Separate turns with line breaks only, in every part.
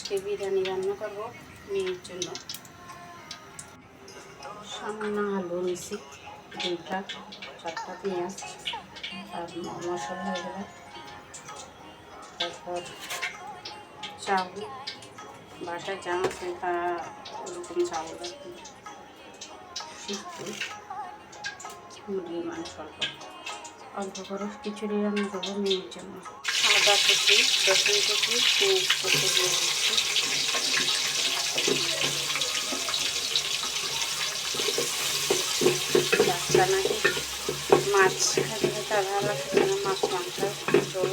আজকে বিরিয়ানি রান্না করবো মেয়ের জন্য। সামান্য আলু নিছি, 2টা 4টা পেঁয়াজ আর মশলা হয়ে গেল। তারপর চাউল, বাসায় যা আছে তা ওরকম চাউল আর কি, সিদ্ধ মুরগির মাংস অল্প করে খিচুড়ি রান্না করবো মেয়ের জন্য। আদা কুচি, রসুন কুচি, পেঁয়াজ কুচি দিয়ে দিচ্ছি। বাচ্চা নাকি মাছ খেতে খেতে ভালো লাগছে না, মাছ মাংস ঝোল,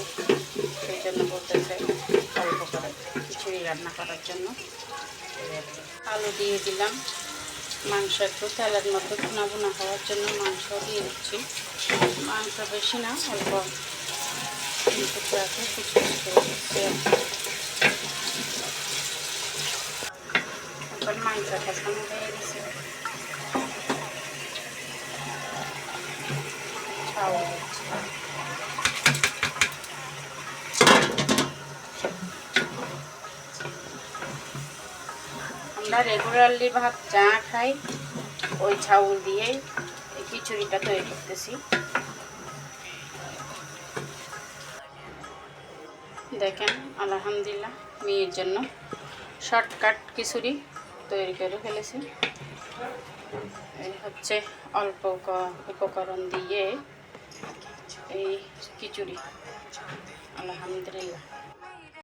সেই জন্য বলতেছে অল্প করে খিচুড়ি রান্না করার জন্য। আলু দিয়ে দিলাম, মাংস একটু তেলের মতো ভুনা ভুনা হওয়ার জন্য মাংস দিয়ে দিচ্ছি। মাংস বেশি না, অল্প টুকরাকে কুচি করে দিচ্ছি। এখন মাংস কষানো হয়ে গেছে, চাউল দিচ্ছি। আমরা রেগুলারলি ভাত যা খাই ওই চাউল দিয়ে এই খিচুড়িটা তৈরি করতেছি। দেখেন আলহামদুলিল্লাহ মেয়ের জন্য শর্টকাট খিচুড়ি তৈরি করে ফেলেছি। এই হচ্ছে অল্প উপকরণ দিয়ে এই খিচুড়ি, আলহামদুলিল্লাহ।